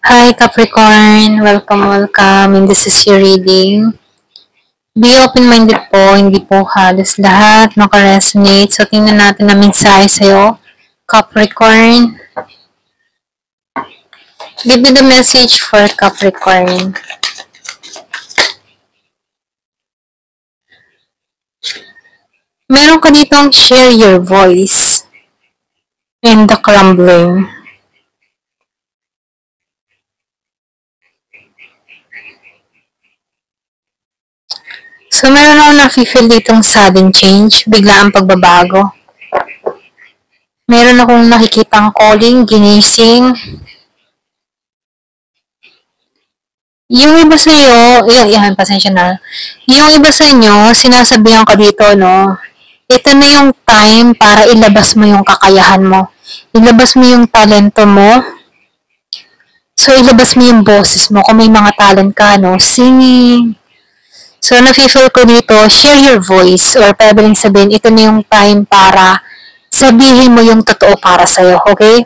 Hi Capricorn, welcome, and this is your reading. Be open-minded po, hindi po halos lahat makaresonate. So, tingnan natin na mensahe sa'yo, Capricorn. Give me the message for Capricorn. Meron ka ditong share your voice in the crumbling. So, meron ako na-feel ditong sudden change, biglaang pagbabago. Meron akong nakikitang calling, ginising. Yung iba sa iyo, pasensya na. Yung iba sa inyo, sinasabihan ka dito, no? Ito na yung time para ilabas mo yung kakayahan mo. Ilabas mo yung talento mo. So, ilabas mo yung boses mo. Kung may mga talent ka, no? Singing. So, nafe-feel ko dito, share your voice. Or pwede rin sabihin, ito na yung time para sabihin mo yung totoo para sa'yo. Okay?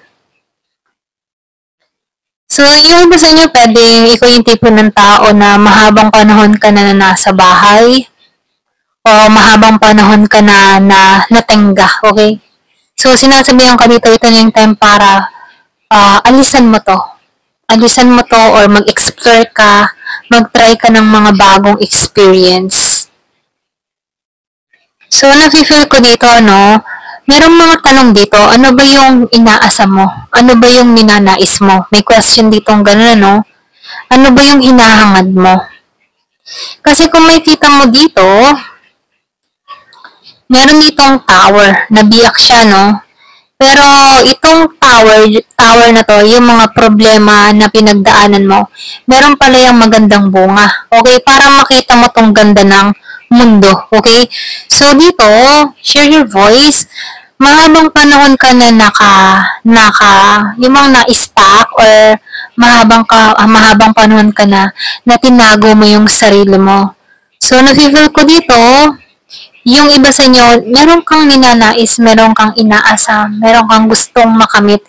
So, yung iba sa inyo, pwede, ikaw yung tipo ng tao na mahabang panahon ka na nasa bahay o mahabang panahon ka na natenga, okay? So, sinasabihan ka dito, ito na yung time para alisan mo to. Alisan mo to or mag-explore ka, mag-try ka ng mga bagong experience. So, nafe-feel ko dito, merong mga tanong dito, ano ba yung inaasa mo? Ano ba yung ninanais mo? May question dito gano'n, Ano ba yung hinahangad mo? Kasi kung may kita mo dito, meron ditong tower, nabiyak siya, Pero itong tower na to, yung mga problema na pinagdaanan mo, meron pala yung magandang bunga. Okay? Para makita mo tong ganda ng mundo. Okay? So dito, share your voice. Mahabang panahon ka na yung mga na-stack or mahabang panahon ka na tinago mo yung sarili mo. So, na-feel ko dito, yung iba sa inyo, meron kang ninanais, meron kang inaasa, meron kang gustong makamit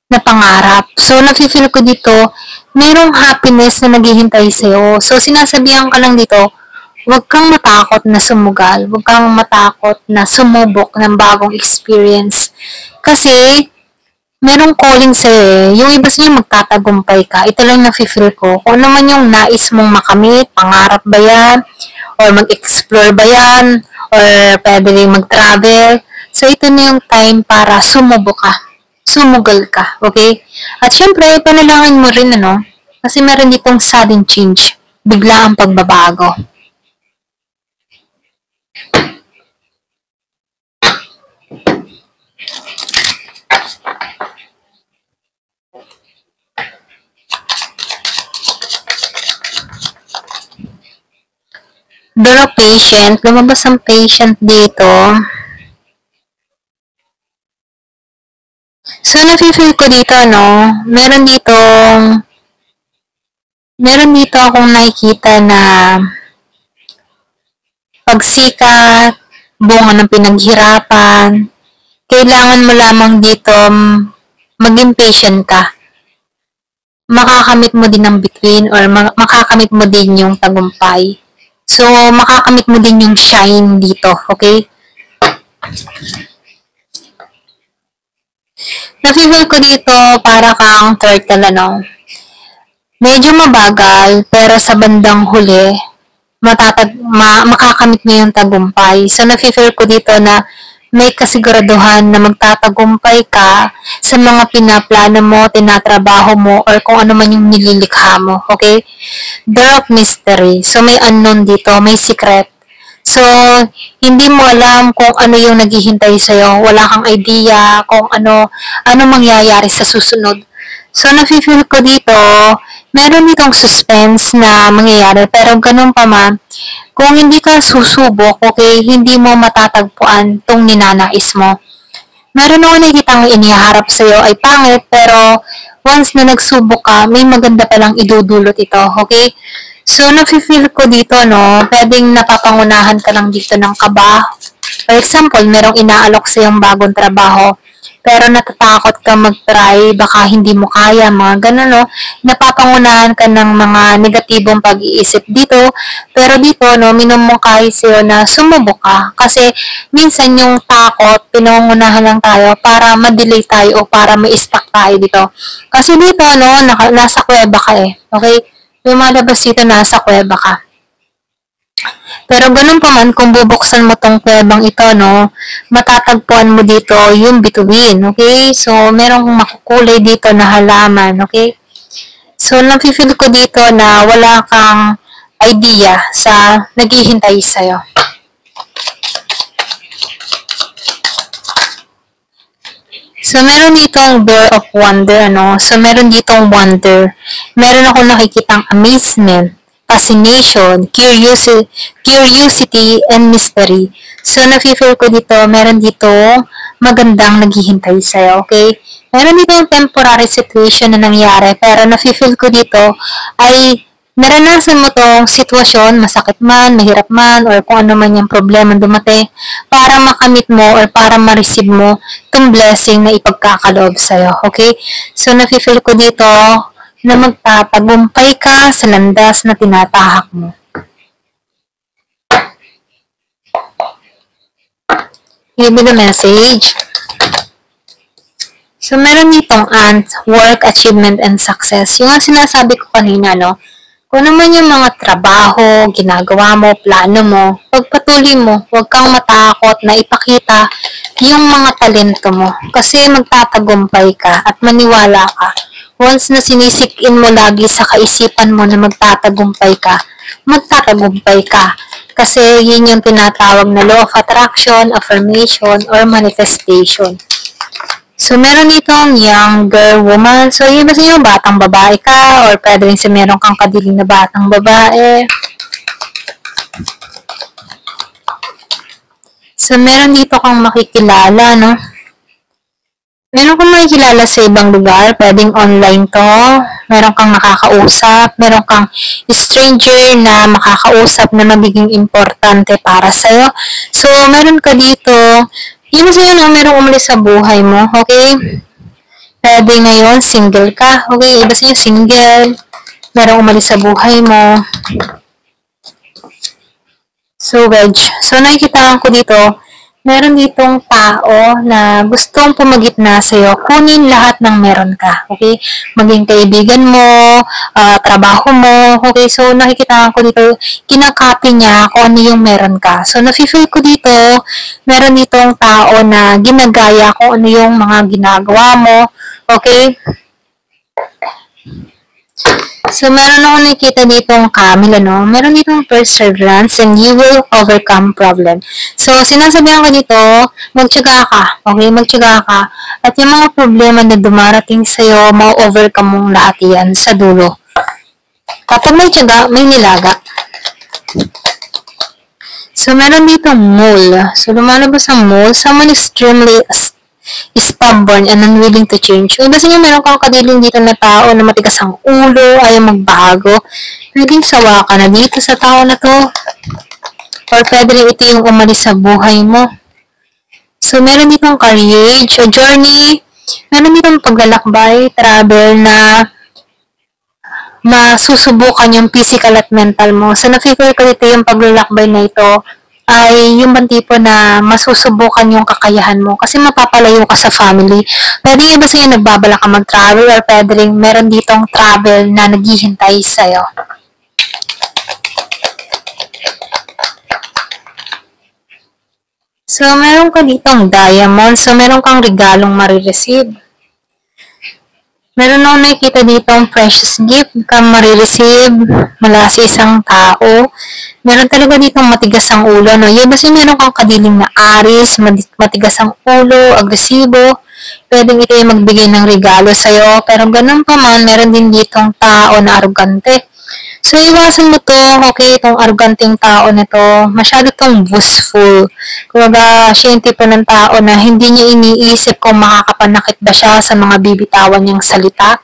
na pangarap. So, nafe-feel ko dito, merong happiness na naghihintay sa'yo. So, sinasabihan ka lang dito, huwag kang matakot na sumugal, huwag kang matakot na sumubok ng bagong experience. Kasi, merong calling sa'yo Yung iba sa inyo, magtatagumpay ka. Ito lang nafe-feel ko. Kung ano man yung nais mong makamit, pangarap ba yan, or mag-explore ba yan, or pwede rin mag-travel. So, ito na yung time para sumubok ka. Sumugal ka. Okay? At syempre, panalangin mo rin, Kasi meron ditong sudden change. Bigla ang pagbabago. Pero patient, lumabas ang patient dito. So, nafe-feel ko dito, meron dito akong nakikita na pagsikat, bunga ng pinaghirapan. Kailangan mo lamang dito maging patient ka. Makakamit mo din ang between or makakamit mo din yung tagumpay. So, makakamit mo din yung shine dito, okay? Nafe-feel ko dito para kang turtle, Medyo mabagal, pero sa bandang huli, makakamit mo yung tagumpay. So, nafe-feel ko dito na may kasiguraduhan na magtatagumpay ka sa mga pinaplano mo, tinatrabaho mo, or kung ano man yung nililikha mo. Okay? Dark mystery. So, may unknown dito, may secret. So, hindi mo alam kung ano yung naghihintay sa'yo. Wala kang idea kung ano mangyayari sa susunod. So, nafe-feel ko dito, meron ditong suspense na mangyayari, pero ganun pa man, kung hindi ka susubok, okay, hindi mo matatagpuan tong ninanais mo. Meron ako nakikitang iniharap sa'yo ay pangit, pero once na nagsubok ka, may maganda palang idudulot ito, okay? So, nafe-feel ko dito, pwedeng napapangunahan ka lang dito ng kaba. For example, merong inaalok sa yung bagong trabaho, pero natatakot ka mag-try, baka hindi mo kaya, mga ganun, no? Napapangunahan ka ng mga negatibong pag-iisip dito, pero dito, no, minumungkahi sa'yo na sumubok ka, kasi minsan yung takot, pinangunahan lang tayo para ma-delay tayo o para ma-stuck tayo dito. Kasi dito, no, nasa kuweba ka eh, okay? Lumalabas dito, nasa kuweba ka. Pero ganun pa man, kung bubuksan mo tong kuwebang ito, no, matatagpuan mo dito yung bituin, okay? So, merong makukulay dito na halaman, okay? So, nafe-feel ko dito na wala kang idea sa naghihintay sa'yo. So, meron ditong door of wonder, ano? So, meron ditong wonder. Meron ako nakikitang amazement, fascination, curiosity, and mystery. So, nafe-feel ko dito, meron dito magandang naghihintay sa'yo, okay? Meron dito yung temporary situation na nangyari, pero nafe-feel ko dito ay naranasan mo tong sitwasyon, masakit man, mahirap man, or kung ano man yung problema dumating, para makamit mo or para ma-receive mo itong blessing na ipagkakaloob sa'yo, okay? So, nafe-feel ko dito na magtatagumpay ka sa landas na tinatahak mo. Give me the message. So, meron ditong work, achievement, and success. Yung sinasabi ko kanina, no? Kung naman yung mga trabaho, ginagawa mo, plano mo, pagpatuloy mo, huwag kang matakot na ipakita yung mga talento mo. Kasi magtatagumpay ka at maniwala ka. Once na sinisikin mo lagi sa kaisipan mo na magtatagumpay ka, magtatagumpay ka. Kasi yun yung tinatawag na law of attraction, affirmation, or manifestation. So, meron ditong younger woman. So, yun ba sa inyo, batang babae ka, or pwede rin sa meron kang kadiling na batang babae. So, meron dito kang makikilala, no? Meron kang makikilala sa ibang lugar, pwedeng online to, meron kang makakausap, meron kang stranger na makakausap na magiging importante para sa'yo. So, meron ka dito, yun sa'yo na merong umalis sa buhay mo, okay? Pwede ngayon, single ka, okay? Iba sa'yo, single, merong umalis sa buhay mo. So, wedge. So, nakikita ko dito, meron ditong tao na gustong pumagitna sa'yo, kunin lahat ng meron ka, okay? Maging kaibigan mo, trabaho mo, okay? So, nakikita ko dito, kinakopy niya kung ano yung meron ka. So, nafe-feel ko dito, meron ditong tao na ginagaya kung ano yung mga ginagawa mo, okay? So, meron ako nakikita ditong camel, ano? Meron ditong perseverance and you will overcome problem. So, sinasabihan ko dito, magtiyaga ka. Okay? Magtiyaga ka. At yung mga problema na dumarating sa'yo, ma-overcome mong lahat yan sa dulo. Kapag may tiyaga, may nilaga. So, meron ditong mole. So, lumalabas ang mole. Someone extremely stubborn and unwilling to change. Iba sa inyo, meron kang kadiling dito na tao na matigas ang ulo, ayaw magbago. Pwedeng sawa ka na dito sa tao na to. Or pwede rin ito yung umalis sa buhay mo. So, meron ditong courage o journey. Meron ditong paglalakbay, travel na masusubukan yung physical at mental mo. So, na-figure ko dito yung paglalakbay na ito ay yung bang tipo na masusubukan yung kakayahan mo kasi mapapalayo ka sa family. Pwede nga ba sa'yo nagbabala ka mag-travel or pwede rin meron ditong travel na naghihintay sa'yo. So, meron ka ditong diamond. So, meron kang regalong marireceive. Meron akong nakikita dito ang precious gift kang marireceive mula sa isang tao. Meron talaga dito matigas ang ulo, no? Yung kasi meron kang kadiling na aris, matigas ang ulo, agresibo. Pwedeng ito yung magbigay ng regalo sa'yo. Pero ganun pa man, meron din ditong tao na arugante. So, iwasan mo to, okay, itong aruganteng tao na to, masyado tong boastful. Kumbaga, siya yung tipo ng tao na hindi niya iniisip kung makakapanakit ba siya sa mga bibitawan niyang salita.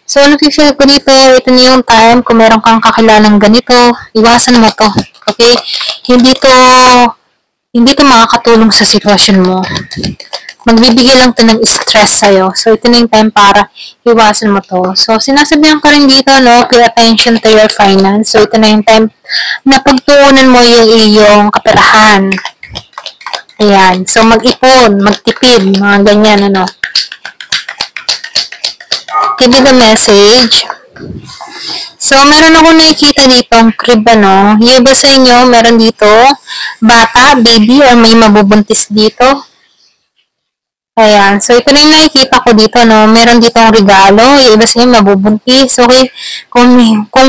So, nafe-feel ko dito, ito na yung time, kung meron kang kakilalang ganito, iwasan mo to, okay? Hindi to makakatulong sa sitwasyon mo. magbibigay lang to ng stress sa'yo. So, ito na yung time para iwasan mo to. So, sinasabihan ko rin dito, no, pay attention to your finance. So, ito na yung time na pagtuunan mo yung iyong kaperahan. Ayan. So, mag-ipon, magtipid, mga ganyan, ano. Give me the message. So, meron ako nakikita dito ang crib, ano. Yung iba sa inyo, meron dito, bata, baby, or may mabubuntis dito. Ayan. So, ito na yung nakikita ko dito, no. Meron dito ang regalo. Yung iba sa inyo, mabubuntis. Okay. Kung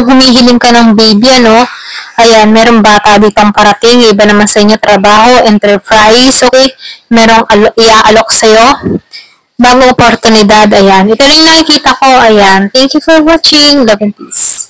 humihiling ka ng baby, ano, ayan, meron bata dito ang parating. Yung iba naman sa inyo, trabaho, enterprise. Okay. Merong iaalok sa'yo. Bagong oportunidad, ayan. Ito rin nakikita ko, ayan. Thank you for watching. Love and peace.